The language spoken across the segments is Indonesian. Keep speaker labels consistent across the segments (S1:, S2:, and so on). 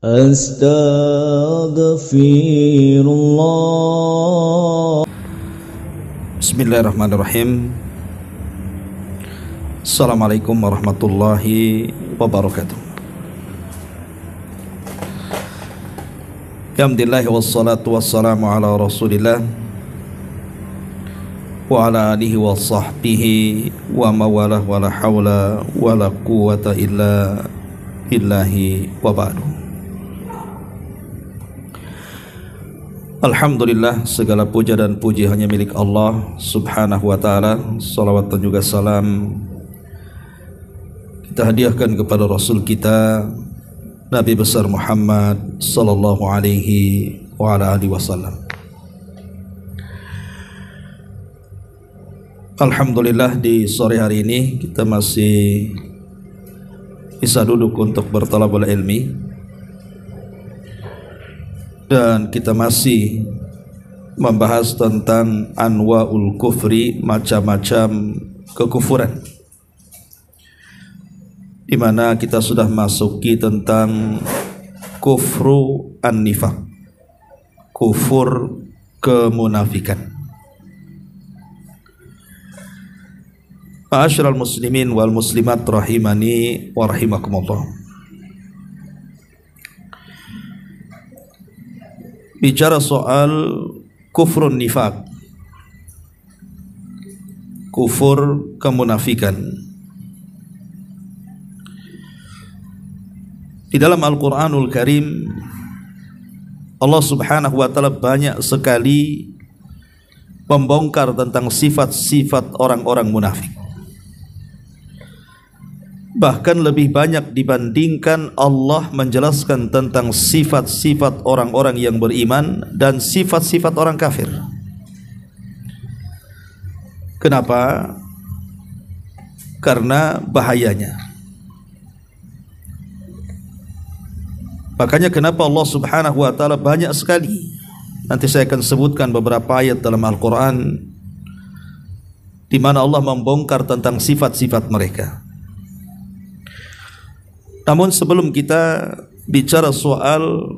S1: Astaghfirullah.
S2: Bismillahirrahmanirrahim. Assalamualaikum warahmatullahi wabarakatuh. Alhamdulillah wassalatu wassalamu ala rasulillah wa ala alihi wa sahbihi wa mawalah wa la hawla wa la quwata illa billahi wa ba'du. Alhamdulillah, segala puja dan puji hanya milik Allah subhanahu wa ta'ala. Salawat dan juga salam kita hadiahkan kepada Rasul kita Nabi besar Muhammad sallallahu alaihi wa ala alihi wasallam. Alhamdulillah, di sore hari ini kita masih bisa duduk untuk bertalabul ilmi, dan kita masih membahas tentang anwa'ul kufri, macam-macam kekufuran, di mana kita sudah masuki tentang kufru an-nifaq, kufur kemunafikan. Ma'asyiral muslimin wal muslimat rahimani wa rahimakumullah. Bicara soal kufrun nifaq, kufur kemunafikan, di dalam Al-Quranul Karim Allah subhanahu wa ta'ala banyak sekali membongkar tentang sifat-sifat orang-orang munafik. Bahkan lebih banyak dibandingkan Allah menjelaskan tentang sifat-sifat orang-orang yang beriman dan sifat-sifat orang kafir. Kenapa? Karena bahayanya. Makanya kenapa Allah subhanahu wa ta'ala banyak sekali, nanti saya akan sebutkan beberapa ayat dalam Al-Quran di mana Allah membongkar tentang sifat-sifat mereka. Namun sebelum kita bicara soal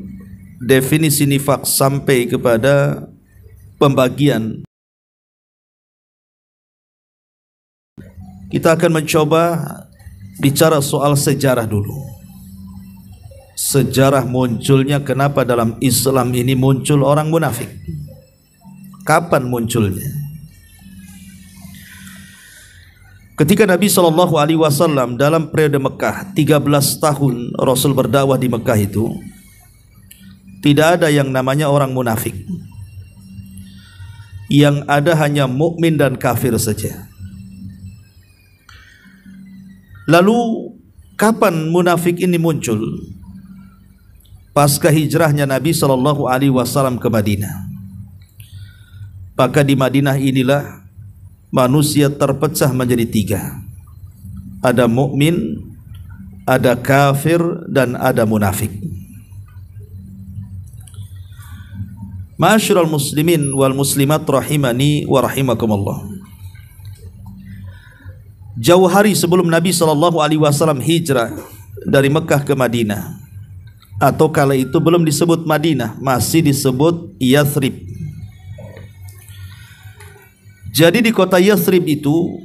S2: definisi nifak sampai kepada pembagian, kita akan mencoba bicara soal sejarah dulu. Sejarah munculnya, kenapa dalam Islam ini muncul orang munafik? Kapan munculnya? Ketika Nabi SAW dalam periode Mekah 13 tahun Rasul berdakwah di Mekah itu, tidak ada yang namanya orang munafik. Yang ada hanya mukmin dan kafir saja. Lalu kapan munafik ini muncul? Pasca hijrahnya Nabi SAW ke Madinah. Maka di Madinah inilah manusia terpecah menjadi tiga. Ada mukmin, ada kafir, dan ada munafik. Ma'asyiral muslimin wal muslimat rahimani wa rahimakumullah. Jauh hari sebelum Nabi SAW hijrah dari Mekah ke Madinah, atau kala itu belum disebut Madinah, masih disebut Yathrib. Jadi di kota Yathrib itu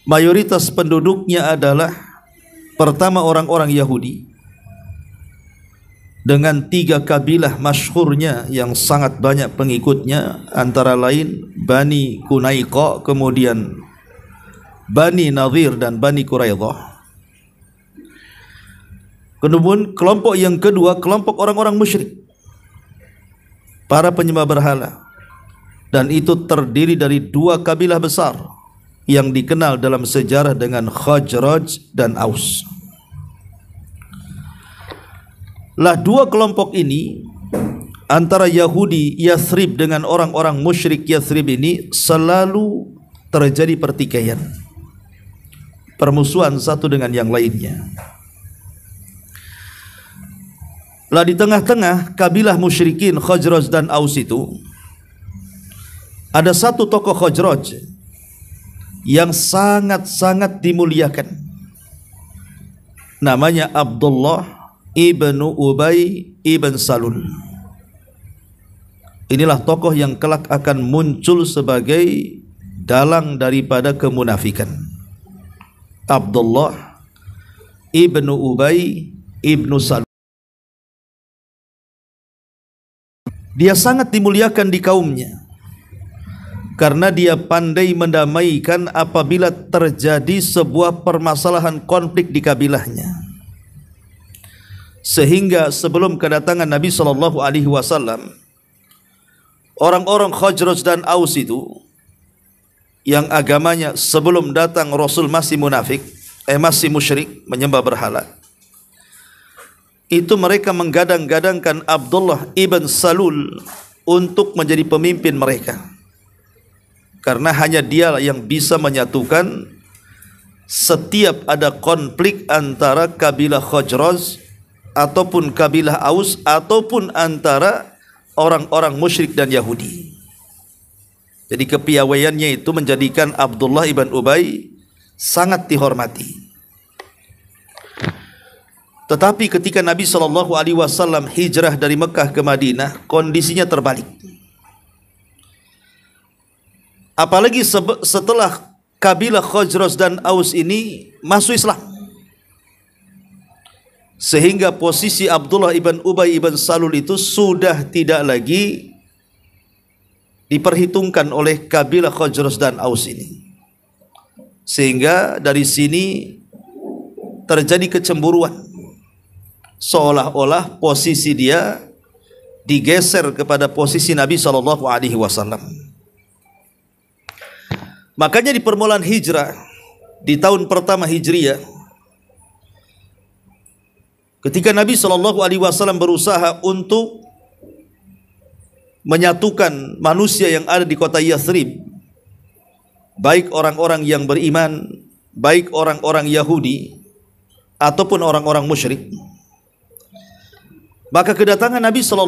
S2: mayoritas penduduknya adalah pertama orang-orang Yahudi, dengan tiga kabilah masyhurnya yang sangat banyak pengikutnya, antara lain Bani Qunaiqa, kemudian Bani Nadhir dan Bani Quraidah. Kemudian kelompok yang kedua, kelompok orang-orang musyrik, para penyembah berhala. Dan itu terdiri dari dua kabilah besar yang dikenal dalam sejarah dengan Khazraj dan Aus. Lah dua kelompok ini, antara Yahudi Yathrib dengan orang-orang musyrik Yathrib ini, selalu terjadi pertikaian, permusuhan satu dengan yang lainnya. Lah di tengah-tengah kabilah musyrikin Khazraj dan Aus itu ada satu tokoh Khazraj yang sangat-sangat dimuliakan, namanya Abdullah ibnu Ubay ibn Salul. Inilah tokoh yang kelak akan muncul sebagai dalang daripada kemunafikan. Abdullah ibnu Ubay ibnu Salul. Dia sangat dimuliakan di kaumnya karena dia pandai mendamaikan apabila terjadi sebuah permasalahan konflik di kabilahnya. Sehingga sebelum kedatangan Nabi SAW, orang-orang Khazraj dan Aus itu yang agamanya sebelum datang Rasul masih munafik, masih musyrik, menyembah berhala, itu mereka menggadang-gadangkan Abdullah ibn Salul untuk menjadi pemimpin mereka, karena hanya dia yang bisa menyatukan setiap ada konflik antara kabilah Khazraj ataupun kabilah Aus ataupun antara orang-orang musyrik dan Yahudi. Jadi kepiawaiannya itu menjadikan Abdullah ibn Ubay sangat dihormati. Tetapi ketika Nabi SAW hijrah dari Mekah ke Madinah, kondisinya terbalik. Apalagi setelah kabilah Khazraj dan Aus ini masuk Islam, sehingga posisi Abdullah ibn Ubay ibn Salul itu sudah tidak lagi diperhitungkan oleh kabilah Khazraj dan Aus ini. Sehingga dari sini terjadi kecemburuan, seolah-olah posisi dia digeser kepada posisi Nabi SAW. Makanya di permulaan hijrah, di tahun pertama Hijriyah, ketika Nabi SAW berusaha untuk menyatukan manusia yang ada di kota Yathrib, baik orang-orang yang beriman, baik orang-orang Yahudi ataupun orang-orang musyrik, maka kedatangan Nabi SAW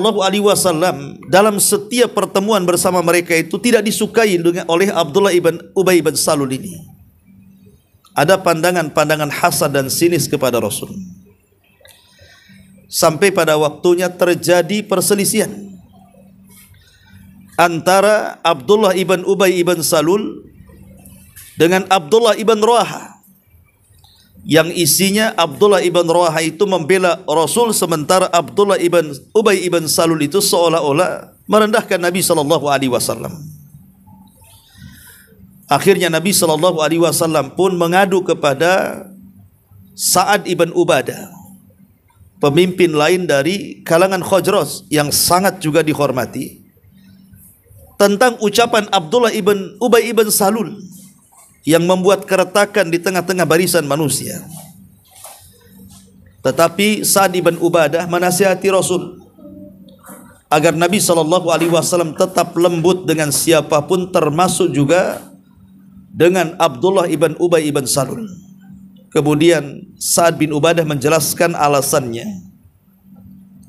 S2: dalam setiap pertemuan bersama mereka itu tidak disukai oleh Abdullah ibn Ubay ibn Salul ini. Ada pandangan-pandangan hasad dan sinis kepada Rasul. Sampai pada waktunya terjadi perselisihan antara Abdullah ibn Ubay ibn Salul dengan Abdullah ibn Rawaha, yang isinya Abdullah ibn Rawaha itu membela Rasul, sementara Abdullah ibn Ubay ibn Salul itu seolah-olah merendahkan Nabi SAW. Akhirnya Nabi SAW pun mengadu kepada Sa'ad ibn Ubadah, pemimpin lain dari kalangan Khazraj yang sangat juga dihormati, tentang ucapan Abdullah ibn Ubay ibn Salul yang membuat keretakan di tengah-tengah barisan manusia. Tetapi Sa'ad ibn Ubadah menasihati Rasul agar Nabi SAW tetap lembut dengan siapapun, termasuk juga dengan Abdullah ibn Ubay ibn Salul. Kemudian Sa'ad bin Ubadah menjelaskan alasannya.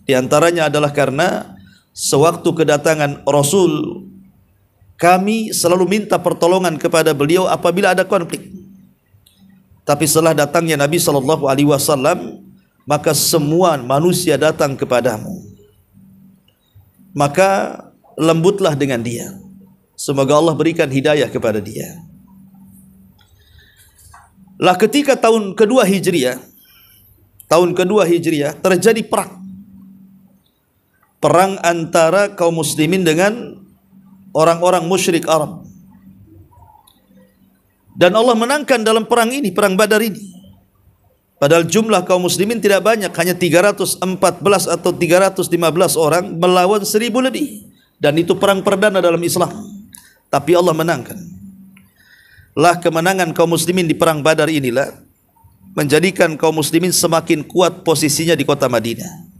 S2: Di antaranya adalah karena sewaktu kedatangan Rasul, kami selalu minta pertolongan kepada beliau apabila ada konflik. Tapi setelah datangnya Nabi SAW, maka semua manusia datang kepadamu. Maka lembutlah dengan dia. Semoga Allah berikan hidayah kepada dia. Lah ketika tahun kedua Hijriah terjadi perang antara kaum muslimin dengan orang-orang musyrik Arab. Dan Allah menangkan dalam perang ini, perang Badar ini. Padahal jumlah kaum muslimin tidak banyak, hanya 314 atau 315 orang melawan 1000 lebih. Dan itu perang perdana dalam Islam. Tapi Allah menangkan. Lah kemenangan kaum muslimin di perang Badar inilah menjadikan kaum muslimin semakin kuat posisinya di kota Madinah.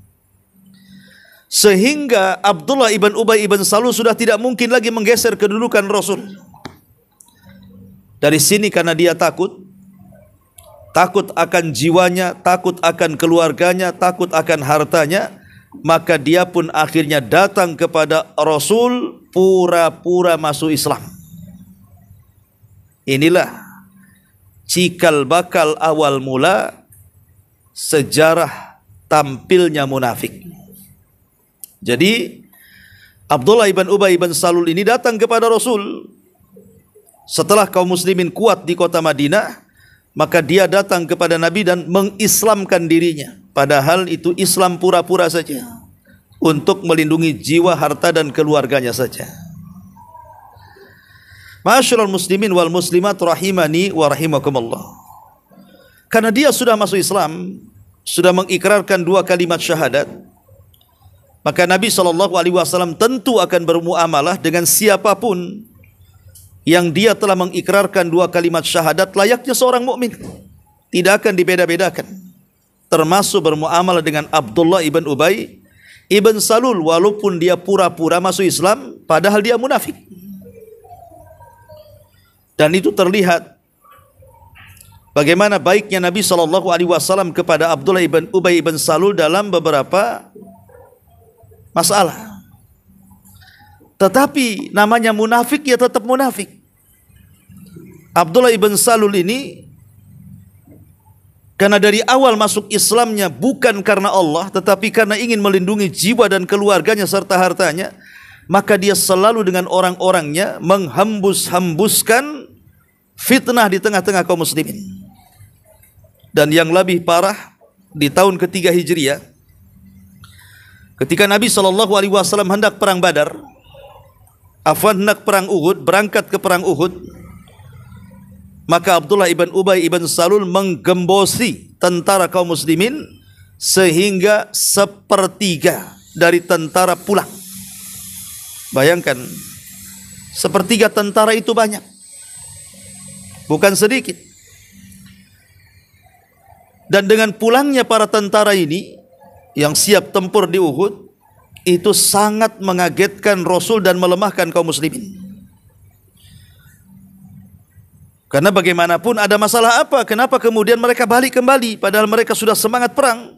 S2: Sehingga Abdullah ibn Ubay ibn Salul sudah tidak mungkin lagi menggeser kedudukan Rasul. Dari sini karena dia takut akan jiwanya, takut akan keluarganya, takut akan hartanya, maka dia pun akhirnya datang kepada Rasul pura-pura masuk Islam. Inilah cikal bakal awal mula sejarah tampilnya munafik. Jadi Abdullah ibn Ubay ibn Salul ini datang kepada Rasul setelah kaum muslimin kuat di kota Madinah, maka dia datang kepada Nabi dan mengislamkan dirinya, padahal itu Islam pura-pura saja untuk melindungi jiwa, harta dan keluarganya saja. Ma'asyiral muslimin wal muslimat rahimani wa rahimakumullah. Karena dia sudah masuk Islam, sudah mengikrarkan 2 kalimat syahadat, maka Nabi SAW tentu akan bermuamalah dengan siapapun yang dia telah mengikrarkan 2 kalimat syahadat layaknya seorang mukmin. Tidak akan dibeda-bedakan. Termasuk bermuamalah dengan Abdullah ibn Ubay ibn Salul, walaupun dia pura-pura masuk Islam padahal dia munafik. Dan itu terlihat bagaimana baiknya Nabi SAW kepada Abdullah ibn Ubay ibn Salul dalam beberapa masalah. Tetapi namanya munafik ya tetap munafik. Abdullah ibn Salul ini karena dari awal masuk Islamnya bukan karena Allah, tetapi karena ingin melindungi jiwa dan keluarganya serta hartanya, maka dia selalu dengan orang-orangnya menghembus-hembuskan fitnah di tengah-tengah kaum muslimin. Dan yang lebih parah, di tahun ketiga Hijriah, ketika Nabi SAW hendak perang Badar, hendak perang Uhud, berangkat ke perang Uhud, maka Abdullah ibn Ubay ibn Salul menggembosi tentara kaum muslimin sehingga 1/3 dari tentara pulang. Bayangkan, 1/3 tentara itu banyak, bukan sedikit. Dan dengan pulangnya para tentara ini yang siap tempur di Uhud, itu sangat mengagetkan Rasul dan melemahkan kaum muslimin. Karena bagaimanapun ada masalah apa? Kenapa kemudian mereka balik kembali padahal mereka sudah semangat perang?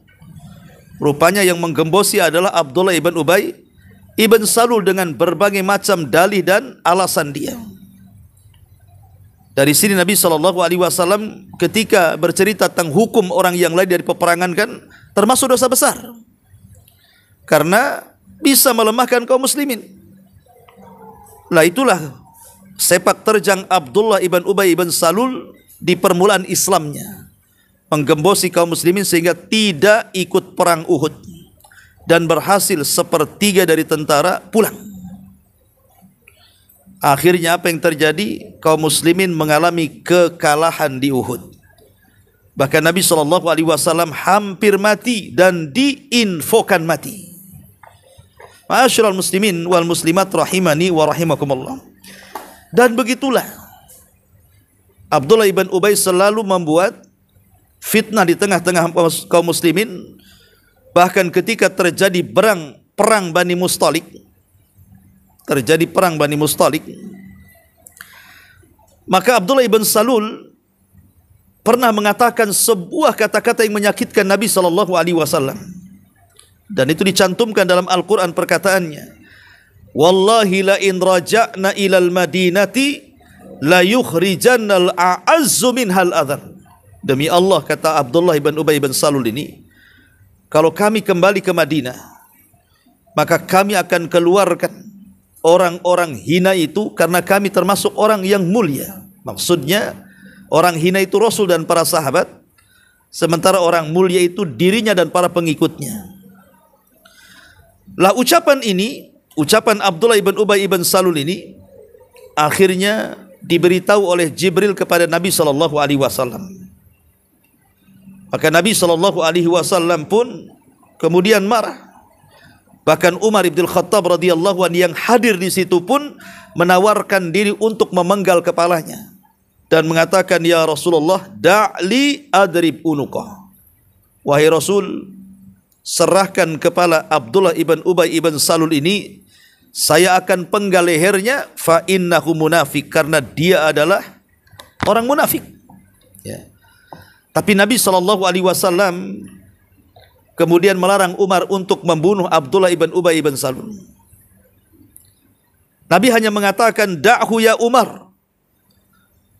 S2: Rupanya yang menggembosi adalah Abdullah ibn Ubay ibn Salul dengan berbagai macam dalih dan alasan dia. Dari sini Nabi SAW ketika bercerita tentang hukum orang yang lain dari peperangan kan termasuk dosa besar, karena bisa melemahkan kaum muslimin. Lah itulah sepak terjang Abdullah ibn Ubay ibn Salul di permulaan Islamnya, menggembosi kaum muslimin sehingga tidak ikut perang Uhud dan berhasil 1/3 dari tentara pulang. Akhirnya apa yang terjadi? Kaum muslimin mengalami kekalahan di Uhud. Bahkan Nabi SAW hampir mati dan diinfokan mati. Ma'asyiral muslimin wal muslimat rahimani wa rahimakumullah. Dan begitulah Abdullah ibn Ubay selalu membuat fitnah di tengah-tengah kaum muslimin. Bahkan ketika terjadi perang Bani Mustalik, maka Abdullah ibn Salul pernah mengatakan sebuah kata-kata yang menyakitkan Nabi SAW. Dan itu dicantumkan dalam Al-Quran perkataannya, wallahi la in raja'na ilal madinati la yukhrijannal a'azzu minhal adhar. Demi Allah, kata Abdullah ibn Ubay ibn Salul ini, kalau kami kembali ke Madinah, maka kami akan keluarkan orang-orang hina itu, karena kami termasuk orang yang mulia. Maksudnya orang hina itu Rasul dan para sahabat, sementara orang mulia itu dirinya dan para pengikutnya. Lah ucapan ini, ucapan Abdullah ibn Ubay ibn Salul ini akhirnya diberitahu oleh Jibril kepada Nabi SAW. Maka Nabi SAW pun kemudian marah. Bahkan Umar ibn Khattab radhiyallahu anhu yang hadir di situ pun menawarkan diri untuk memenggal kepalanya dan mengatakan, ya Rasulullah, da'li adrib unuqah. Wahai Rasul, serahkan kepala Abdullah ibn Ubay ibn Salul ini, saya akan penggal lehernya, fa innahu munafik, karena dia adalah orang munafik. Ya. Tapi Nabi SAW kemudian melarang Umar untuk membunuh Abdullah ibn Ubay ibn Salul. Nabi hanya mengatakan, da'hu ya Umar,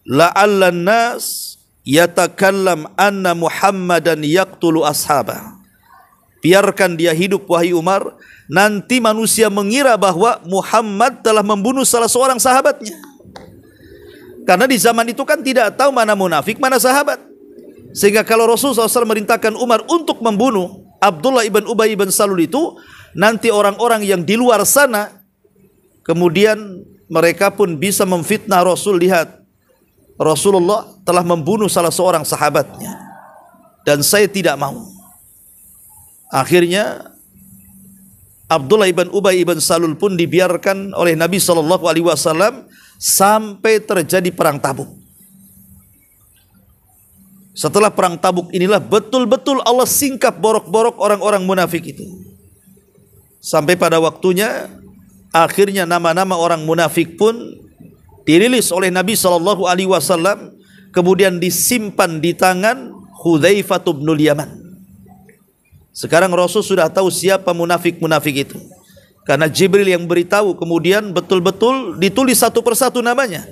S2: la'allan nas yatakallam anna Muhammadan yaqtulu ashabah. biarkan dia hidup wahai Umar, nanti manusia mengira bahwa Muhammad telah membunuh salah seorang sahabatnya. Karena di zaman itu kan tidak tahu mana munafik, mana sahabat. Sehingga kalau Rasulullah SAW merintahkan Umar untuk membunuh Abdullah ibn Ubay ibn Salul itu, nanti orang-orang yang di luar sana, kemudian mereka pun bisa memfitnah Rasul. Lihat, Rasulullah telah membunuh salah seorang sahabatnya, dan saya tidak mau. Akhirnya Abdullah ibn Ubay ibn Salul pun dibiarkan oleh Nabi SAW sampai terjadi perang Tabuk. Setelah perang Tabuk inilah betul-betul Allah singkap borok-borok orang-orang munafik itu. Sampai pada waktunya akhirnya nama-nama orang munafik pun dirilis oleh Nabi SAW, kemudian disimpan di tangan Hudzaifah bin Yaman. Sekarang Rasul sudah tahu siapa munafik-munafik itu, karena Jibril yang beritahu. Kemudian betul-betul ditulis satu persatu namanya,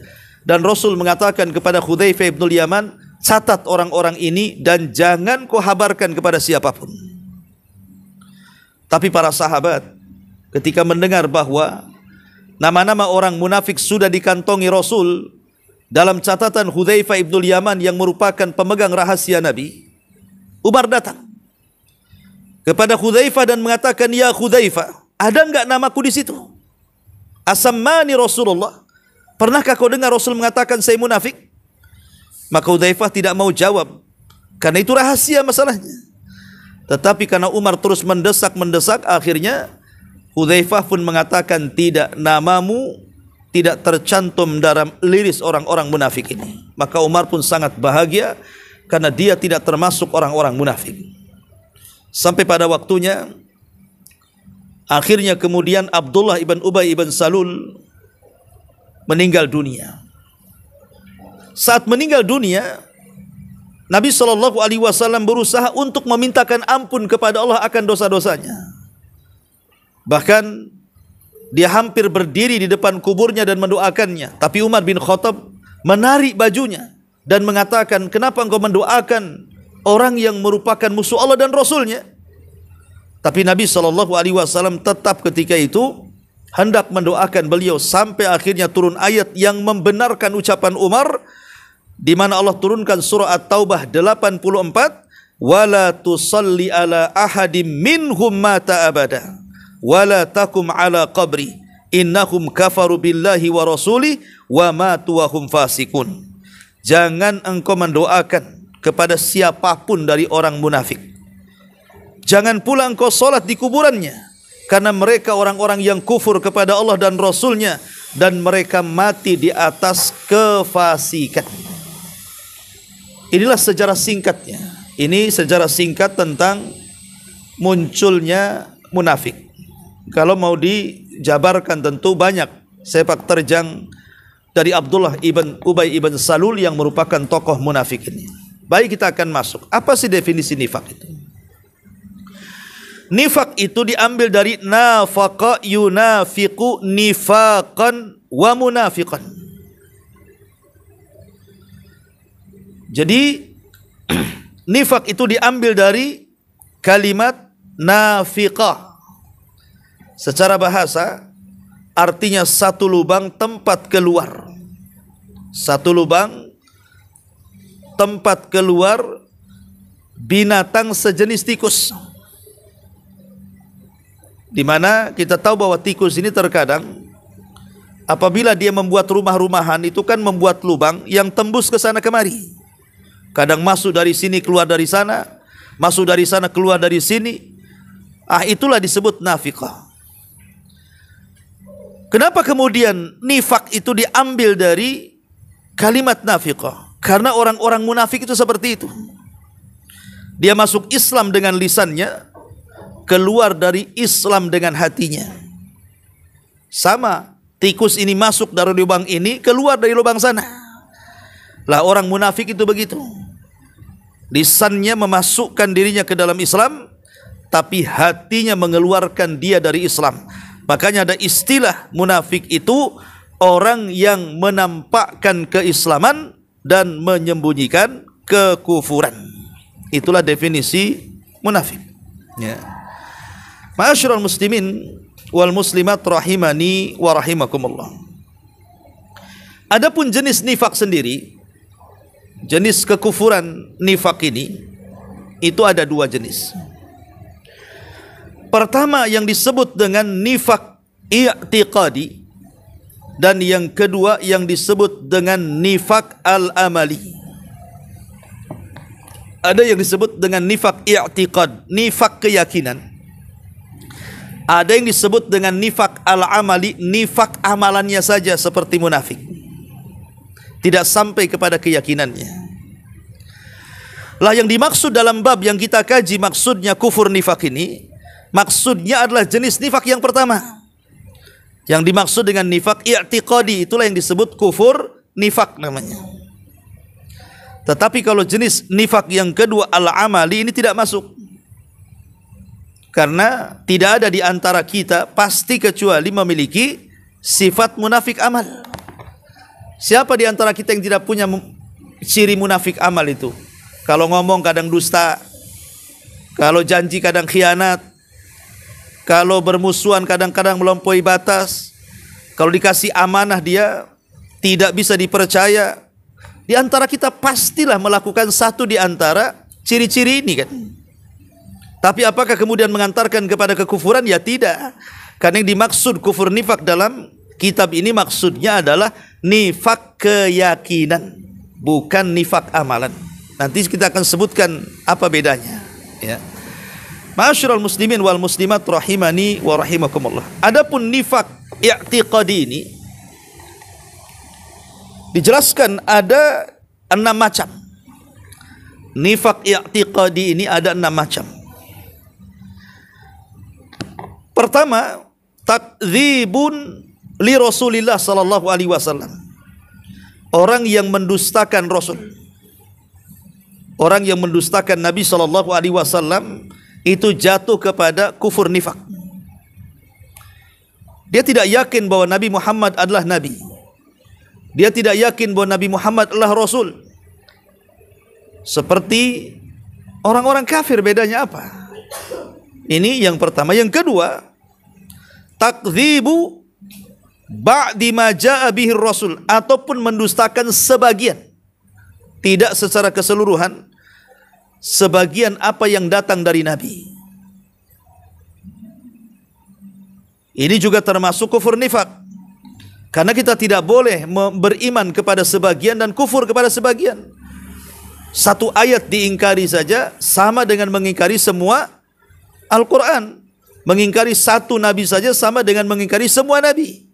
S2: dan Rasul mengatakan kepada Hudzaifah bin Yaman, catat orang-orang ini dan jangan kau habarkan kepada siapapun. Tapi para sahabat ketika mendengar bahwa nama-nama orang munafik sudah dikantongi Rasul dalam catatan Hudzaifah bin Yaman yang merupakan pemegang rahasia Nabi, Umar datang kepada Hudzaifah dan mengatakan, "Ya Hudzaifah, ada enggak namaku di situ? Asammani Rasulullah. Pernahkah kau dengar Rasul mengatakan saya munafik?" Maka Hudzaifah tidak mau jawab, karena itu rahasia masalahnya. Tetapi karena Umar terus mendesak, akhirnya Hudzaifah pun mengatakan, "Tidak, namamu tidak tercantum dalam liris orang-orang munafik ini." Maka Umar pun sangat bahagia karena dia tidak termasuk orang-orang munafik. Sampai pada waktunya akhirnya kemudian Abdullah ibn Ubay ibn Salul meninggal dunia. Saat meninggal dunia, Nabi SAW berusaha untuk memintakan ampun kepada Allah akan dosa-dosanya. Bahkan dia hampir berdiri di depan kuburnya dan mendoakannya. Tapi Umar bin Khattab menarik bajunya dan mengatakan, "Kenapa engkau mendoakan orang yang merupakan musuh Allah dan Rasulnya?" Tapi Nabi SAW tetap ketika itu hendak mendoakan beliau, sampai akhirnya turun ayat yang membenarkan ucapan Umar, di mana Allah turunkan surah At-Taubah 84, "Wala tusalli ala ahadim minhum mata abada, wala takum ala qabri, innahum kafaru billahi wa rasulih, wa matu wa hum fasikun." Jangan engkau mendoakan kepada siapapun dari orang munafik. Jangan pula engkau solat di kuburannya, karena mereka orang-orang yang kufur kepada Allah dan Rasulnya, dan mereka mati di atas kefasikan. Inilah sejarah singkatnya. Ini sejarah singkat tentang munculnya munafik. Kalau mau dijabarkan tentu banyak sepak terjang dari Abdullah ibn Ubay ibn Salul yang merupakan tokoh munafik ini. Baik, kita akan masuk. Apa sih definisi nifak itu? Nifak itu diambil dari nafaqa yunafiqu nifaqan wa munafiqan. Jadi nifak itu diambil dari kalimat nafiqah. Secara bahasa artinya satu lubang tempat keluar. Satu lubang tempat keluar binatang sejenis tikus. Di mana kita tahu bahwa tikus ini terkadang apabila dia membuat rumah-rumahan itu kan membuat lubang yang tembus ke sana kemari. Kadang masuk dari sini keluar dari sana, masuk dari sana keluar dari sini. Itulah disebut nafiqah. Kenapa kemudian nifak itu diambil dari kalimat nafiqah? Karena orang-orang munafik itu seperti itu. Dia masuk Islam dengan lisannya, keluar dari Islam dengan hatinya. Sama, tikus ini masuk dari lubang ini, keluar dari lubang sana. Lah orang munafik itu begitu. Lisannya memasukkan dirinya ke dalam Islam, tapi hatinya mengeluarkan dia dari Islam. Makanya ada istilah munafik itu orang yang menampakkan keislaman dan menyembunyikan kekufuran. Itulah definisi munafik. Ya. Ma'asyiral muslimin wal muslimat rahimani wa rahimakumullah. Adapun jenis nifak sendiri, jenis kekufuran nifak ini, itu ada dua jenis. Pertama yang disebut dengan nifak i'tiqadi, dan yang kedua yang disebut dengan nifak al-amali. Ada yang disebut dengan nifak i'tiqad, nifak keyakinan. Ada yang disebut dengan nifak al-amali, nifak amalannya saja seperti munafik, tidak sampai kepada keyakinannya. Lah yang dimaksud dalam bab yang kita kaji maksudnya kufur nifak ini, maksudnya adalah jenis nifak yang pertama. Yang dimaksud dengan nifak i'tiqadi, itulah yang disebut kufur nifak namanya. Tetapi kalau jenis nifak yang kedua al-amali ini tidak masuk. Karena tidak ada di antara kita pasti kecuali memiliki sifat munafik amal. Siapa di antara kita yang tidak punya ciri munafik amal itu? Kalau ngomong kadang dusta, kalau janji kadang khianat, kalau bermusuhan kadang-kadang melampaui batas, kalau dikasih amanah dia tidak bisa dipercaya. Di antara kita pastilah melakukan satu di antara ciri-ciri ini kan. Tapi apakah kemudian mengantarkan kepada kekufuran? Ya tidak. Karena yang dimaksud kufur nifak dalam kitab ini maksudnya adalah nifak keyakinan, bukan nifak amalan. Nanti kita akan sebutkan apa bedanya, ya. Ma'asyiral muslimin wal muslimat rahimani wa rahimakumullah. Adapun nifak i'tiqadi ini dijelaskan ada 6 macam. Nifak i'tiqadi ini ada 6 macam. Pertama, takdzibun li Rasulillah sallallahu alaihi wasallam. Orang yang mendustakan Rasul. Orang yang mendustakan Nabi sallallahu alaihi wasallam itu jatuh kepada kufur nifak. Dia tidak yakin bahwa Nabi Muhammad adalah nabi. Dia tidak yakin bahwa Nabi Muhammad adalah Rasul. Seperti orang-orang kafir, bedanya apa? Ini yang pertama. Yang kedua, takdzibu ba'di ma ja'a bihi Rasul, ataupun mendustakan sebagian, tidak secara keseluruhan, sebagian apa yang datang dari Nabi. Ini juga termasuk kufur nifak. Karena kita tidak boleh beriman kepada sebagian dan kufur kepada sebagian. Satu ayat diingkari saja sama dengan mengingkari semua Al-Quran. Mengingkari satu nabi saja sama dengan mengingkari semua nabi.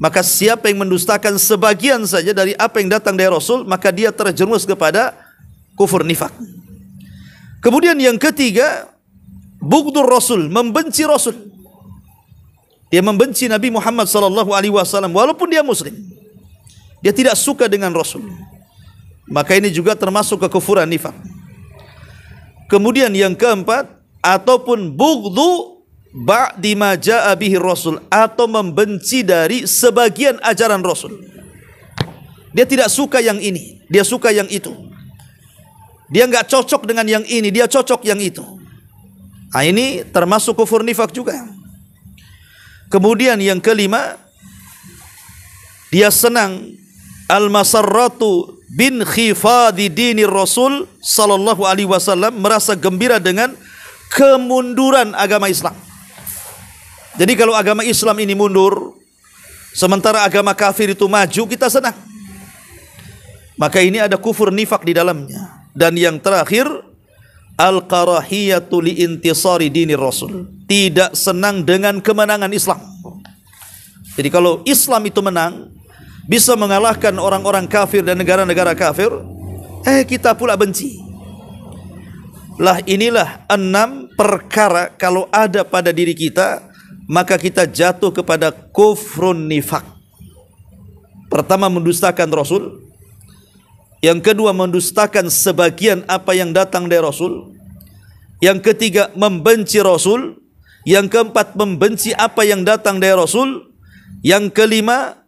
S2: Maka siapa yang mendustakan sebagian saja dari apa yang datang dari Rasul, maka dia terjerumus kepada kufur nifak. Kemudian yang ketiga, bughdul Rasul, membenci Rasul. Dia membenci Nabi Muhammad sallallahu alaihi wasallam walaupun dia muslim. Dia tidak suka dengan Rasul. Maka ini juga termasuk kekufuran nifak. Kemudian yang keempat, ataupun bughdhu ba'di ma ja'a bihi Rasul, atau membenci dari sebagian ajaran Rasul. Dia tidak suka yang ini, dia suka yang itu. Dia enggak cocok dengan yang ini, dia cocok yang itu. Nah, ini termasuk kufur nifak juga. Kemudian yang kelima, dia senang al-masarratu bin khifadi dini Rasul sallallahu alaihi wasallam, merasa gembira dengan kemunduran agama Islam. Jadi kalau agama Islam ini mundur, sementara agama kafir itu maju, kita senang. Maka ini ada kufur nifak di dalamnya. Dan yang terakhir, al-karahiyatu li intisari dini Rasul, tidak senang dengan kemenangan Islam. Jadi kalau Islam itu menang, bisa mengalahkan orang-orang kafir dan negara-negara kafir, kita pula benci. Lah inilah 6 perkara kalau ada pada diri kita, maka kita jatuh kepada kufrun nifak. Pertama, mendustakan Rasul. Yang kedua, mendustakan sebagian apa yang datang dari Rasul. Yang ketiga, membenci Rasul. Yang keempat, membenci apa yang datang dari Rasul. Yang kelima,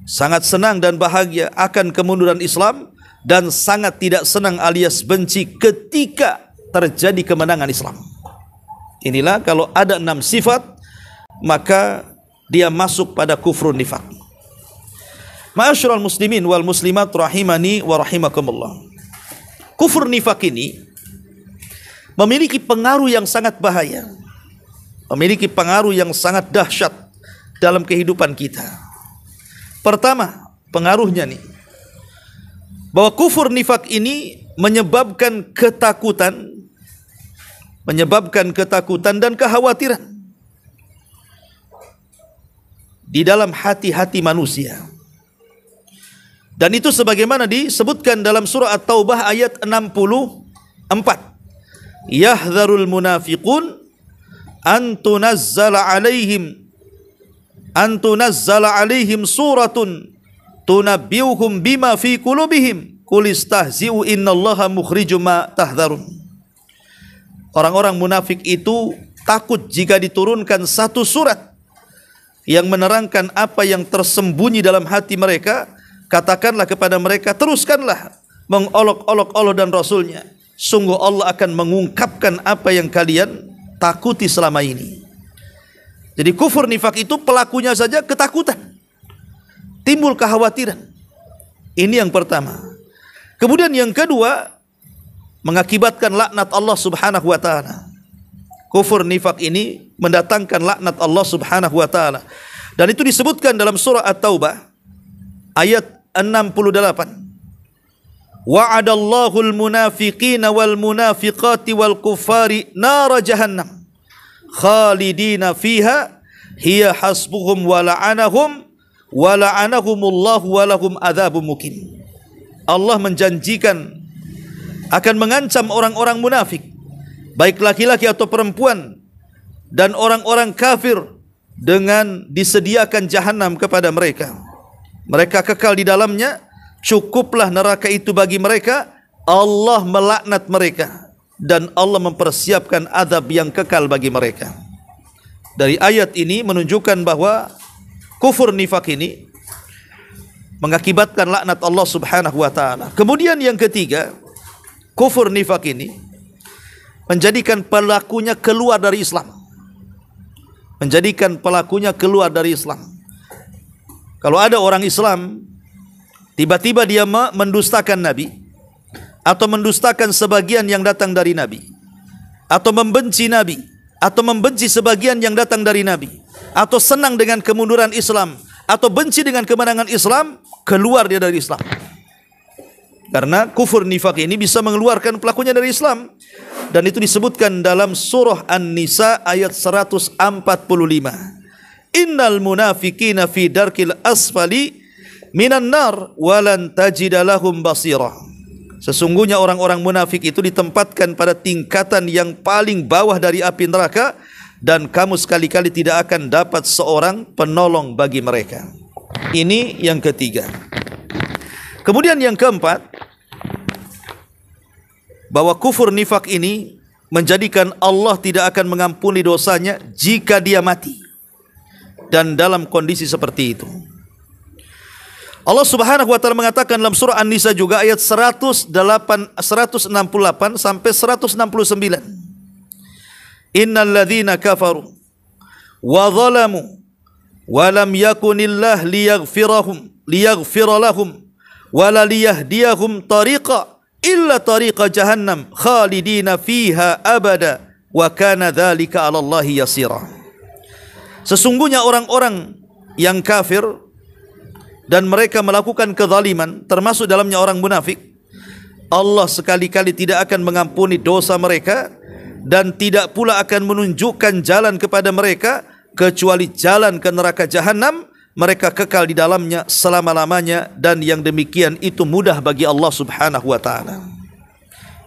S2: sangat senang dan bahagia akan kemunduran Islam, dan sangat tidak senang alias benci ketika terjadi kemenangan Islam. Inilah kalau ada 6 sifat, maka dia masuk pada kufrun nifak. Ma'asyiral muslimin wal muslimat rahimani wa rahimakumullah. Kufur nifak ini memiliki pengaruh yang sangat bahaya, memiliki pengaruh yang sangat dahsyat dalam kehidupan kita. Pertama, pengaruhnya nih, bahwa kufur nifak ini menyebabkan ketakutan dan kekhawatiran di dalam hati-hati manusia. Dan itu sebagaimana disebutkan dalam surah At-Taubah ayat 64. Yahdharul munafiqun an tunazzala alaihim suratun tunabbiuhum bima fi qulubihim qul istahzi'u innallaha mukhrijum ma tahdharun. Orang-orang munafik itu takut jika diturunkan satu surat yang menerangkan apa yang tersembunyi dalam hati mereka. Katakanlah kepada mereka, teruskanlah mengolok-olok Allah dan Rasulnya. Sungguh Allah akan mengungkapkan apa yang kalian takuti selama ini. Jadi kufur nifak itu pelakunya saja ketakutan, timbul kekhawatiran. Ini yang pertama. Kemudian yang kedua, mengakibatkan laknat Allah subhanahu wa ta'ala. Kufur nifak ini mendatangkan laknat Allah subhanahu wa ta'ala. Dan itu disebutkan dalam surah At-Taubah ayat 68. Wa'adallahu al-munafiqina wal munafiqati wal kuffari nara jahannam khalidina fiha hiya hasbuhum wa la'anahumullahu wa lahum adzabun muqim. Allah menjanjikan akan mengancam orang-orang munafik, baik laki-laki atau perempuan, dan orang-orang kafir dengan disediakan jahanam kepada mereka. Mereka kekal di dalamnya, cukuplah neraka itu bagi mereka. Allah melaknat mereka dan Allah mempersiapkan azab yang kekal bagi mereka. Dari ayat ini menunjukkan bahwa kufur nifak ini mengakibatkan laknat Allah subhanahu wa ta'ala. Kemudian yang ketiga, kufur nifak ini menjadikan pelakunya keluar dari Islam. Menjadikan pelakunya keluar dari Islam. Kalau ada orang Islam tiba-tiba dia mendustakan Nabi, atau mendustakan sebagian yang datang dari Nabi, atau membenci Nabi, atau membenci sebagian yang datang dari Nabi, atau senang dengan kemunduran Islam, atau benci dengan kemenangan Islam, keluar dia dari Islam. Karena kufur nifak ini bisa mengeluarkan pelakunya dari Islam. Dan itu disebutkan dalam surah An-Nisa ayat 145. Innal munafiqina fi darkil asfali minan nar walan tajida lahum basira. Sesungguhnya orang-orang munafik itu ditempatkan pada tingkatan yang paling bawah dari api neraka, dan kamu sekali-kali tidak akan dapat seorang penolong bagi mereka. Ini yang ketiga. Kemudian yang keempat, bahwa kufur nifak ini menjadikan Allah tidak akan mengampuni dosanya jika dia mati dan dalam kondisi seperti itu. Allah subhanahu wa ta'ala mengatakan dalam surah An-Nisa juga ayat 168 sampai 169. Innal ladzina kafaru wa zalamu wa lam yakunillah liyaghfira lahum wa la liyahdiyahum tariqa illa tariqa jahannam khalidina fiha abada wa kana dzalika 'ala Allahi yasira. Sesungguhnya orang-orang yang kafir dan mereka melakukan kezaliman, termasuk dalamnya orang munafik, Allah sekali-kali tidak akan mengampuni dosa mereka dan tidak pula akan menunjukkan jalan kepada mereka kecuali jalan ke neraka jahanam. Mereka kekal di dalamnya selama-lamanya, dan yang demikian itu mudah bagi Allah subhanahu wa ta'ala.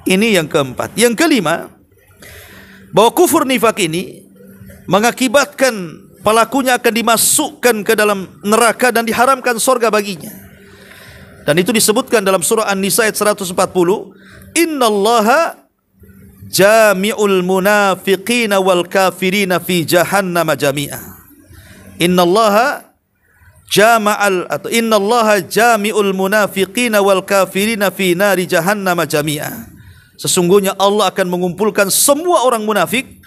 S2: Ini yang keempat. Yang kelima, bahwa kufur nifak ini mengakibatkan pelakunya akan dimasukkan ke dalam neraka dan diharamkan surga baginya. Dan itu disebutkan dalam surah An-Nisa ayat 140. Innallaha jami'ul munafiqina wal kafirina fi jahannam jami'a. Innallaha jami'ul munafiqina wal kafirina fi nari jahannam jami'a. Sesungguhnya Allah akan mengumpulkan semua orang munafik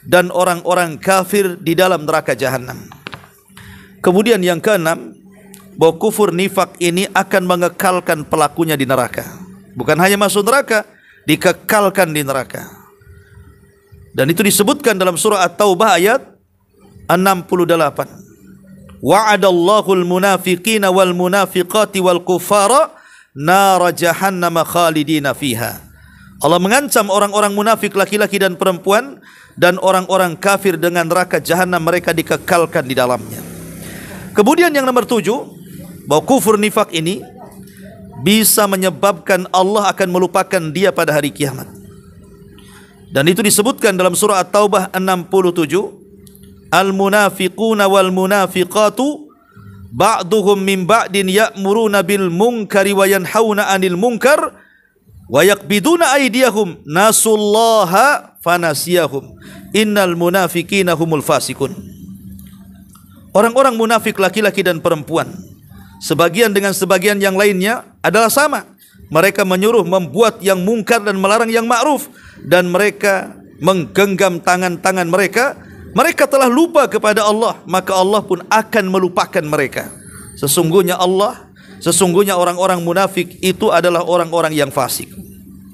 S2: dan orang-orang kafir di dalam neraka jahanam. Kemudian yang keenam, bahwa kufur nifak ini akan mengekalkan pelakunya di neraka. Bukan hanya masuk neraka, dikekalkan di neraka. Dan itu disebutkan dalam surah At-Taubah ayat 68. Wa'adallahul munafiqina wal munafiqati wal kuffara nara jahannam khalidina fiha. Allah mengancam orang-orang munafik laki-laki dan perempuan dan orang-orang kafir dengan neraka jahanam, mereka dikekalkan di dalamnya. Kemudian yang nomor 7, bahwa kufur nifak ini bisa menyebabkan Allah akan melupakan dia pada hari kiamat. Dan itu disebutkan dalam surah At-Taubah 67. Al-munafiquna wal munafiqatu ba'duhum min ba'din ya'muruna bil munkari wa yanhauna 'anil munkar wa yaqbiduna aydiyahum nasullaha fanasiyahum innal munafiqina humul fasikun. Orang-orang munafik laki-laki dan perempuan, sebagian dengan sebagian yang lainnya adalah sama. Mereka menyuruh membuat yang mungkar dan melarang yang ma'ruf, dan mereka menggenggam tangan-tangan mereka. Mereka telah lupa kepada Allah, maka Allah pun akan melupakan mereka. Sesungguhnya orang-orang munafik itu adalah orang-orang yang fasik.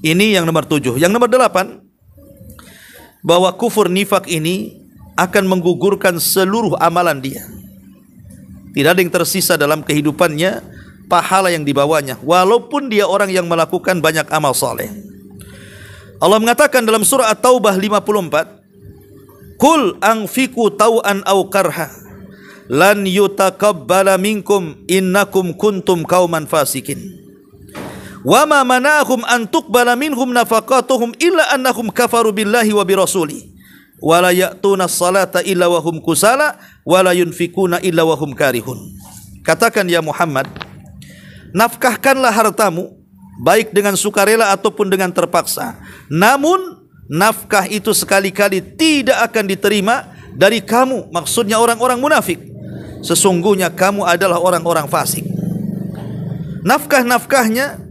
S2: Ini yang nomor 7. Yang nomor 8, bahwa kufur nifak ini akan menggugurkan seluruh amalan dia. Tidak ada yang tersisa dalam kehidupannya pahala yang dibawanya, walaupun dia orang yang melakukan banyak amal saleh. Allah mengatakan dalam surah At-Taubah 54, Qul anfiqu tau'an aw karha lan yutaqabbala minkum innakum kuntum qauman fasikin. Wa ma mana'ahum an tuqbala minhum nafaqatuhum illa annahum kafaru billahi wa birasuli wa la ya'tuna as-salata illa wa hum kusala wa la yunfikuna illa wa hum karihun. Katakan ya Muhammad, nafkahkanlah hartamu baik dengan sukarela ataupun dengan terpaksa. Namun nafkah itu sekali-kali tidak akan diterima dari kamu, maksudnya orang-orang munafik. Sesungguhnya kamu adalah orang-orang fasik. Nafkah-nafkahnya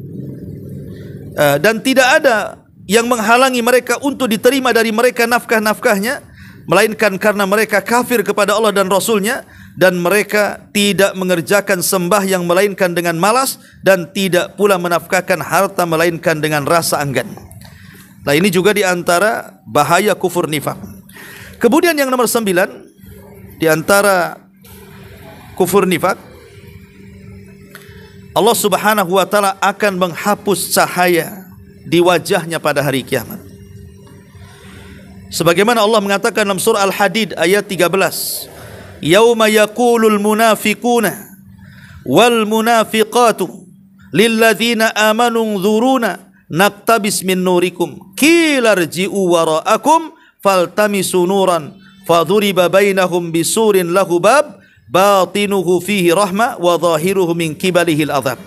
S2: dan tidak ada yang menghalangi mereka untuk diterima dari mereka nafkah-nafkahnya, melainkan karena mereka kafir kepada Allah dan Rasulnya, dan mereka tidak mengerjakan sembahyang melainkan dengan malas, dan tidak pula menafkahkan harta melainkan dengan rasa enggan. Nah, ini juga di antara bahaya kufur nifak. Kemudian yang nomor 9, di antara kufur nifak, Allah Subhanahu wa taala akan menghapus cahaya di wajahnya pada hari kiamat. Sebagaimana Allah mengatakan dalam surah Al-Hadid ayat 13, Yauma yaqulul munafiquna wal munafiqatu lilladzina amanu nzuruna naktabis min nurikum qila rji'u wara'akum faltamisu nuran fadhuriba bainahum bisurin lahu bab batinuhu fihi rahmah wa zahiruhu min qibalihil azab.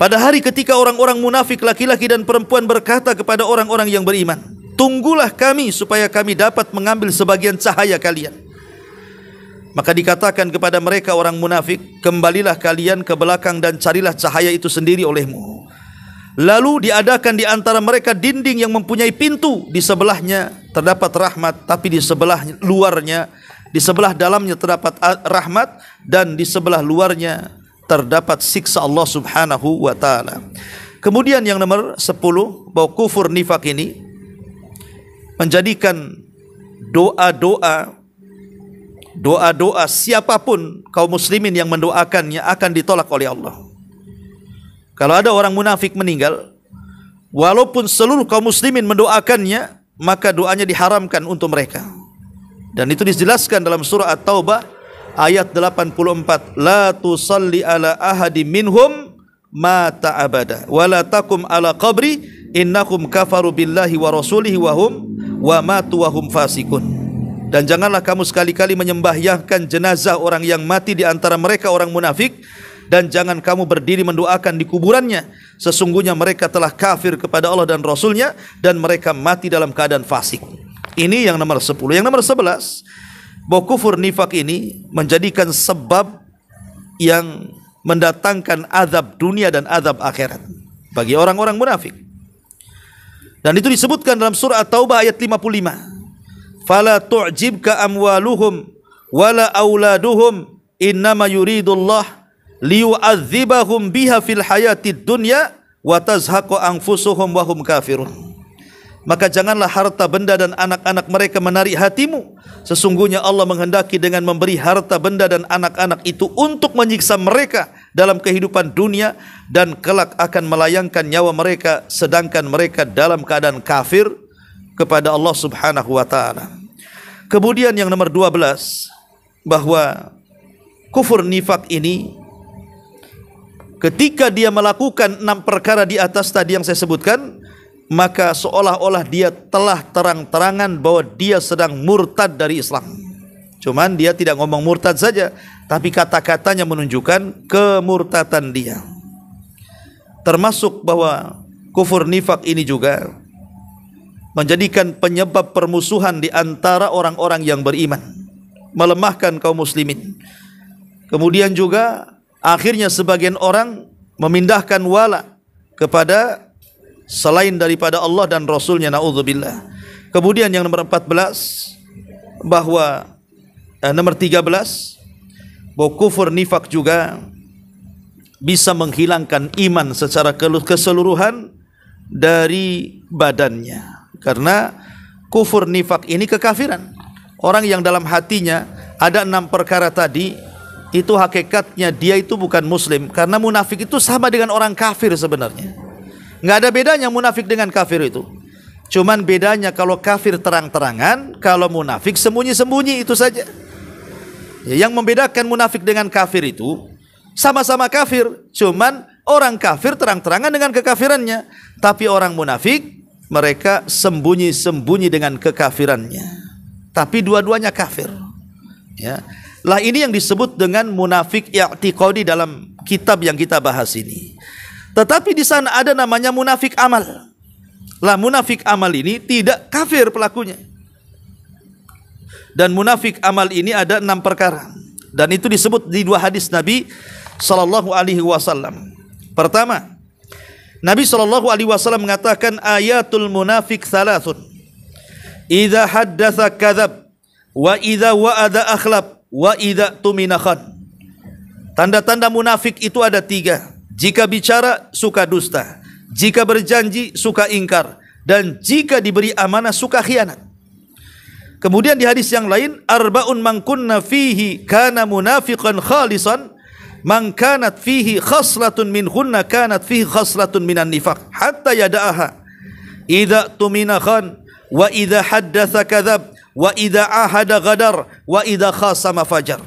S2: Pada hari ketika orang-orang munafik laki-laki dan perempuan berkata kepada orang-orang yang beriman, tunggulah kami supaya kami dapat mengambil sebagian cahaya kalian. Maka dikatakan kepada mereka orang munafik, kembalilah kalian ke belakang dan carilah cahaya itu sendiri olehmu. Lalu diadakan di antara mereka dinding yang mempunyai pintu, di sebelahnya terdapat rahmat, tapi di sebelah luarnya, di sebelah dalamnya terdapat rahmat, dan di sebelah luarnya terdapat siksa Allah Subhanahu wa taala. Kemudian yang nomor 10, bahwa kufur nifak ini menjadikan doa-doa siapapun kaum muslimin yang mendoakannya akan ditolak oleh Allah. Kalau ada orang munafik meninggal, walaupun seluruh kaum muslimin mendoakannya, maka doanya diharamkan untuk mereka. Dan itu dijelaskan dalam surah At-Taubah ayat 84, la tusalli ala ahadi minhum mata abada wa la takum ala qabri innahum kafaru billahi wa rasulihi wa hum wa matu wa hum fasikun. Dan janganlah kamu sekali-kali menyembahyahkan jenazah orang yang mati di antara mereka orang munafik, dan jangan kamu berdiri mendoakan di kuburannya. Sesungguhnya mereka telah kafir kepada Allah dan Rasulnya, dan mereka mati dalam keadaan fasik. Ini yang nomor 10. Yang nomor 11, bahwa kufur nifak ini menjadikan sebab yang mendatangkan azab dunia dan azab akhirat bagi orang-orang munafik. Dan itu disebutkan dalam surah At-Taubah ayat 55. fala tu'jibka amwaluhum wala auladuhum innama yuridullah liyu'adzibahum biha fil hayatid dunya wa tazhaqu anfusuhum wa hum kafirun. Maka janganlah harta benda dan anak-anak mereka menarik hatimu. Sesungguhnya Allah menghendaki dengan memberi harta benda dan anak-anak itu untuk menyiksa mereka dalam kehidupan dunia, dan kelak akan melayangkan nyawa mereka sedangkan mereka dalam keadaan kafir kepada Allah Subhanahu wa taala. Kemudian yang nomor 12, bahwa kufur nifak ini ketika dia melakukan 6 perkara di atas tadi yang saya sebutkan, maka seolah-olah dia telah terang-terangan bahwa dia sedang murtad dari Islam. Cuman dia tidak ngomong murtad saja, tapi kata-katanya menunjukkan kemurtadan dia. Termasuk bahwa kufur nifak ini juga menjadikan penyebab permusuhan di antara orang-orang yang beriman, melemahkan kaum muslimin. Kemudian juga akhirnya sebagian orang memindahkan wala kepada selain daripada Allah dan Rasulnya, na'udzubillah. Kemudian yang nomor 14, bahwa nomor 13, bahwa kufur nifak juga bisa menghilangkan iman secara keseluruhan dari badannya. Karena kufur nifak ini kekafiran. Orang yang dalam hatinya ada 6 perkara tadi, itu hakikatnya dia itu bukan muslim. Karena munafik itu sama dengan orang kafir sebenarnya. Nggak ada bedanya munafik dengan kafir itu. Cuman bedanya kalau kafir terang-terangan, kalau munafik sembunyi-sembunyi, itu saja. Yang membedakan munafik dengan kafir itu sama-sama kafir, cuman orang kafir terang-terangan dengan kekafirannya, tapi orang munafik mereka sembunyi-sembunyi dengan kekafirannya. Tapi dua-duanya kafir. Ya. Lah ini yang disebut dengan munafik i'tiqadi dalam kitab yang kita bahas ini. Tetapi di sana ada namanya munafik amal. Lah munafik amal ini tidak kafir pelakunya. Dan munafik amal ini ada 6 perkara. Dan itu disebut di 2 hadis Nabi sallallahu alaihi wasallam. Pertama, Nabi sallallahu alaihi wasallam mengatakan ayatul munafik thalathun. Idza haddatsa kadzab wa idza wa'ada akhlab wa idza tumina khan. Tanda-tanda munafik itu ada 3. Jika bicara suka dusta, jika berjanji suka ingkar, dan jika diberi amanah suka khianat. Kemudian di hadis yang lain, arba'un man kunna fihi kana munafiqan khalisan, man kanat fihi khaslatun minhunna kanat fihi khaslatun minan nifaq hatta yada'aha. Idza tumina khan, wa idza haddatsa kadzab, wa idza ahada ghadar, wa idza khasama fajar.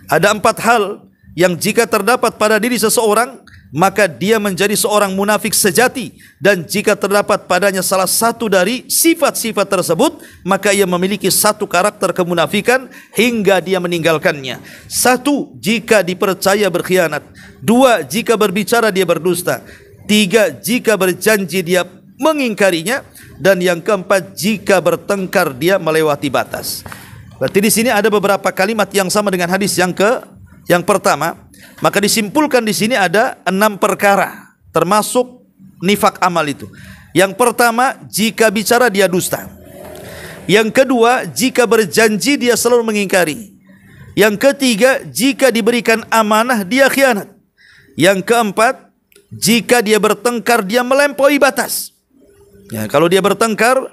S2: Ada 4 hal yang jika terdapat pada diri seseorang, maka dia menjadi seorang munafik sejati. Dan jika terdapat padanya salah satu dari sifat-sifat tersebut, maka ia memiliki 1 karakter kemunafikan hingga dia meninggalkannya. 1, jika dipercaya berkhianat. 2, jika berbicara dia berdusta. 3, jika berjanji dia mengingkarinya. Dan yang keempat, jika bertengkar dia melewati batas. Berarti di sini ada beberapa kalimat yang sama dengan hadis yang pertama. Maka disimpulkan di sini ada 6 perkara termasuk nifak amal itu. Yang pertama, jika bicara dia dusta. Yang kedua, jika berjanji dia selalu mengingkari. Yang ketiga, jika diberikan amanah dia khianat. Yang keempat, jika dia bertengkar dia melampaui batas. Ya, kalau dia bertengkar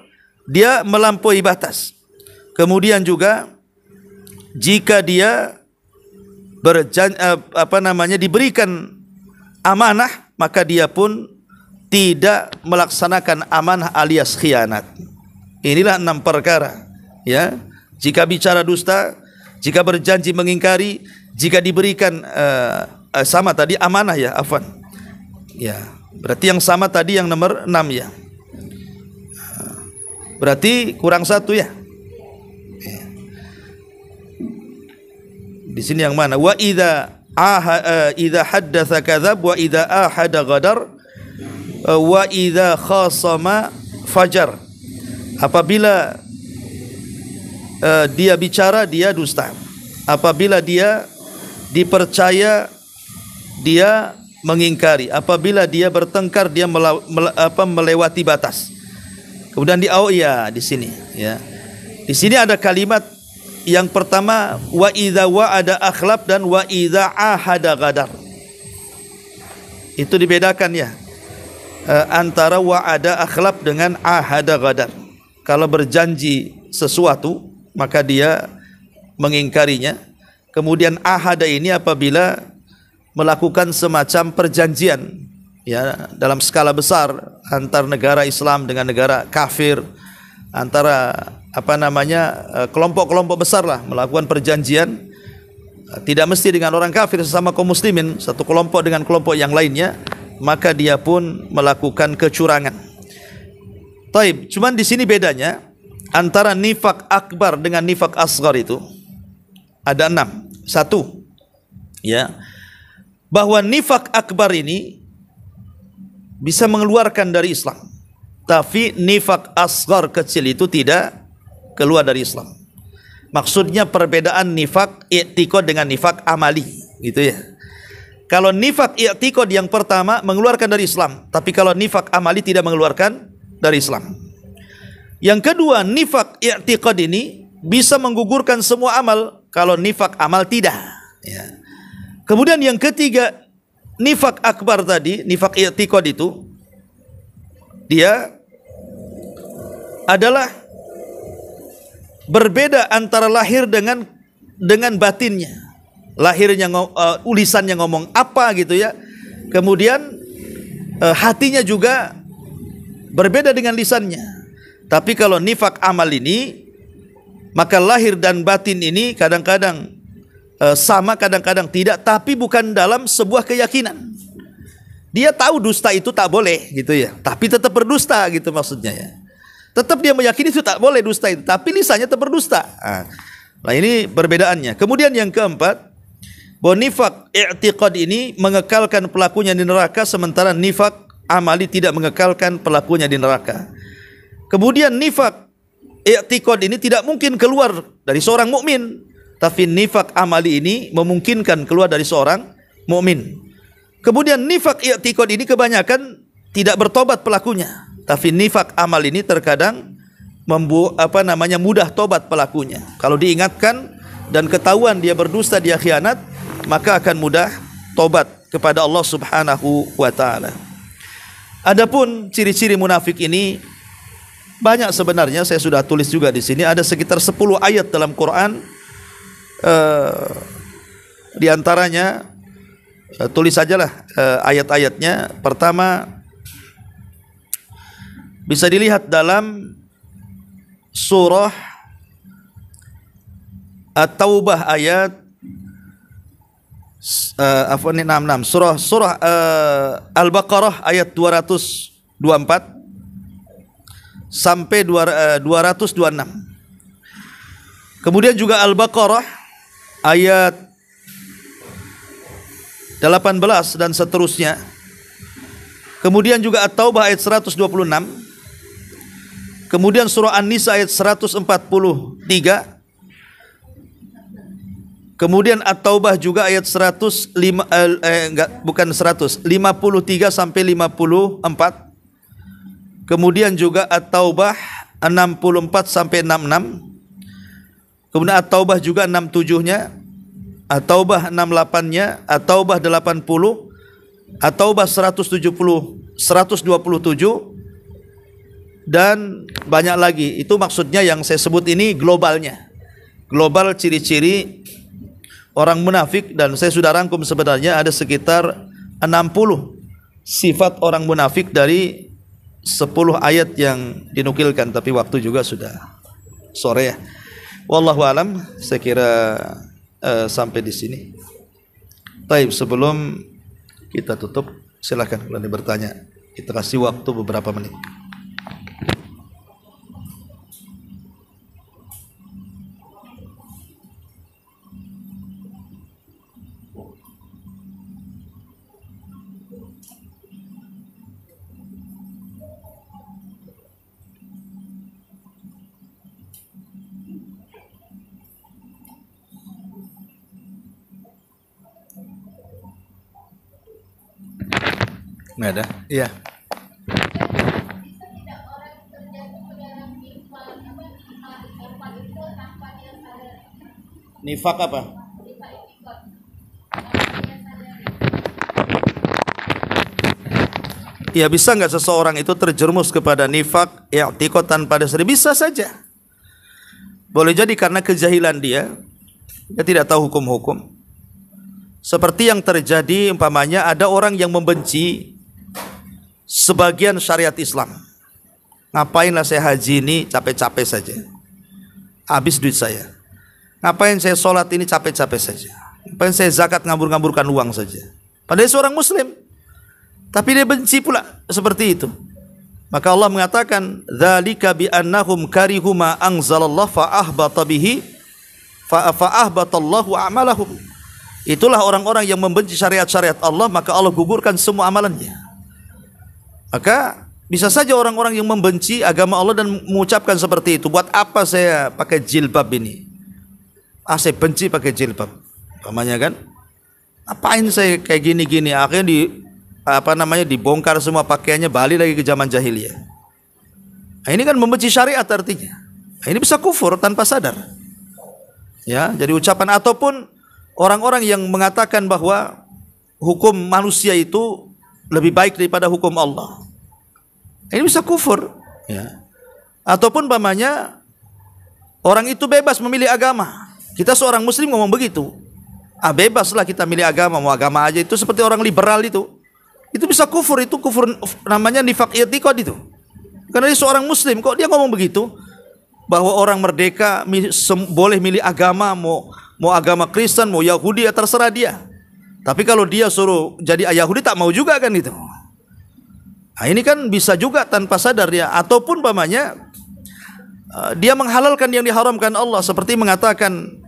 S2: dia melampaui batas. Kemudian juga jika dia diberikan amanah, maka dia pun tidak melaksanakan amanah alias khianat. Inilah 6 perkara. Ya, jika bicara dusta, jika berjanji mengingkari, jika diberikan sama tadi amanah ya, afwan. Ya, berarti yang sama tadi yang nomor 6 ya. Berarti kurang 1 ya. Di sini yang mana? Wa idza haddatsa kadzab wa idza ahada ghadar wa idza khasama fajar. Apabila dia bicara dia dusta. Apabila dia dipercaya dia mengingkari. Apabila dia bertengkar dia melewati batas. Kemudian di sini ya. Di sini ada kalimat yang pertama, wa idza wa'ada akhlaf dan wa idza ahada ghadar. Itu dibedakan ya, antara wa'ada akhlaf dengan ahada ghadar. Kalau berjanji sesuatu maka dia mengingkarinya. Kemudian ahada ini apabila melakukan semacam perjanjian ya dalam skala besar antar negara Islam dengan negara kafir, antara kelompok-kelompok besar lah melakukan perjanjian, tidak mesti dengan orang kafir, sesama kaum muslimin, satu kelompok dengan kelompok yang lainnya, maka dia pun melakukan kecurangan. Taib, cuman di sini bedanya antara nifak akbar dengan nifak asghar itu ada 6. Satu, ya, bahwa nifak akbar ini bisa mengeluarkan dari Islam, tapi nifak asghar kecil itu tidak keluar dari Islam. Maksudnya perbedaan nifak i'tiqad dengan nifak amali, gitu ya. Kalau nifak i'tiqad yang pertama mengeluarkan dari Islam, tapi kalau nifak amali tidak mengeluarkan dari Islam. Yang kedua, nifak i'tiqad ini bisa menggugurkan semua amal, kalau nifak amal tidak ya. Kemudian yang ketiga, nifak akbar tadi, nifak i'tiqad itu dia adalah berbeda antara lahir dengan batinnya. Lahirnya lisannya ngomong apa gitu ya, kemudian hatinya juga berbeda dengan lisannya. Tapi kalau nifak amal ini, maka lahir dan batin ini kadang-kadang sama, kadang-kadang tidak, tapi bukan dalam sebuah keyakinan. Dia tahu dusta itu tak boleh gitu ya, tapi tetap berdusta gitu maksudnya ya. Tetap dia meyakini itu tak boleh dusta itu, tapi lisannya tetap berdusta. Nah ini perbedaannya. Kemudian yang keempat, bahwa nifak i'tiqad ini mengekalkan pelakunya di neraka, sementara nifak amali tidak mengekalkan pelakunya di neraka. Kemudian nifak i'tiqad ini tidak mungkin keluar dari seorang mukmin, tapi nifak amali ini memungkinkan keluar dari seorang mukmin. Kemudian nifak i'tiqad ini kebanyakan tidak bertobat pelakunya, tapi nifak amal ini terkadang mudah tobat pelakunya. Kalau diingatkan dan ketahuan dia berdusta, dia khianat, maka akan mudah tobat kepada Allah Subhanahu wa taala. Adapun ciri-ciri munafik ini banyak sebenarnya, saya sudah tulis juga di sini, ada sekitar 10 ayat dalam Quran. Di antaranya tulis sajalah ayat-ayatnya. Pertama bisa dilihat dalam surah At-Taubah ayat 66, surah Al-Baqarah ayat 224 sampai 226. Kemudian juga Al-Baqarah ayat 18 dan seterusnya. Kemudian juga At-Taubah ayat 126. Kemudian surah An-Nisa ayat 143. Kemudian At-Taubah juga ayat 53 sampai 54. Kemudian juga At-Taubah 64 sampai 66. Kemudian At-Taubah juga 67-nya, At-Taubah 68-nya, At-Taubah 80, At-Taubah 127 dan banyak lagi. Itu maksudnya yang saya sebut ini globalnya. Global ciri-ciri orang munafik, dan saya sudah rangkum sebenarnya ada sekitar 60 sifat orang munafik dari 10 ayat yang dinukilkan, tapi waktu juga sudah sore ya. Wallahu alam, saya kira sampai di sini. Baik, sebelum kita tutup, silakan kalau ada bertanya. Kita kasih waktu beberapa menit. Nggak ada? Iya. Nifak apa? Ya, bisa nggak seseorang itu terjerumus kepada nifak i'tiqad tanpa dasar? Bisa saja. Boleh jadi karena kejahilan dia tidak tahu hukum-hukum. Seperti yang terjadi umpamanya ada orang yang membenci sebagian syariat Islam. Ngapainlah saya haji ini capek-capek saja, habis duit saya. Ngapain saya sholat ini capek-capek saja. Ngapain saya zakat ngabur-ngaburkan uang saja. Padahal seorang muslim, tapi dia benci pula seperti itu. Maka Allah mengatakan, "Dzalika bi annahum karihu ma anzalallah fa ahbatallahu a'malahum." Itulah orang-orang yang membenci syariat-syariat Allah, maka Allah gugurkan semua amalannya. Maka bisa saja orang-orang yang membenci agama Allah dan mengucapkan seperti itu, buat apa saya pakai jilbab ini? Saya benci pakai jilbab. Umpamanya kan? Apain saya kayak gini-gini? Akhirnya dibongkar semua pakaiannya, balik lagi ke zaman jahiliyah. Nah, ini kan membenci syariat artinya. Nah, ini bisa kufur tanpa sadar. Ya, jadi ucapan ataupun orang-orang yang mengatakan bahwa hukum manusia itu lebih baik daripada hukum Allah. Ini bisa kufur, ya. Ataupun umpamanya orang itu bebas memilih agama. Kita seorang muslim ngomong begitu. Bebaslah kita milih agama, mau agama aja, itu seperti orang liberal itu. Itu bisa kufur, itu kufur namanya nifaq i'tiqad itu. Karena dia seorang muslim, kok dia ngomong begitu? Bahwa orang merdeka boleh milih agama, mau agama Kristen, mau Yahudi, ya terserah dia. Tapi kalau dia suruh jadi Yahudi tak mau juga kan itu. Nah, ini kan bisa juga tanpa sadar dia. Ataupun umpamanya dia menghalalkan yang diharamkan Allah, seperti mengatakan,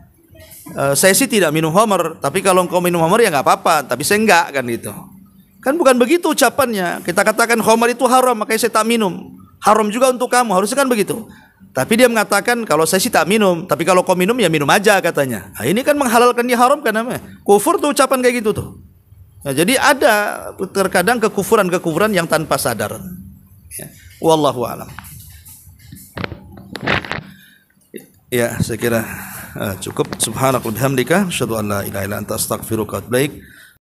S2: saya sih tidak minum khamar, tapi kalau engkau minum khamar ya nggak apa-apa, tapi saya enggak kan itu. Kan bukan begitu ucapannya. Kita katakan khamar itu haram, makanya saya tak minum. Haram juga untuk kamu, harusnya kan begitu. Tapi dia mengatakan kalau saya sih tak minum, tapi kalau kau minum ya minum aja katanya. Nah, ini kan menghalalkan diharamkan namanya. Kufur tuh ucapan kayak gitu tuh. Nah, jadi ada terkadang kekufuran-kekufuran yang tanpa sadar. Ya. Wallahu a'lam. Ya, saya kira cukup. Subhanakallahumma wa bihamdika, asyhadu an la ilaha illa anta, astaghfiruka wa atubu ilaik.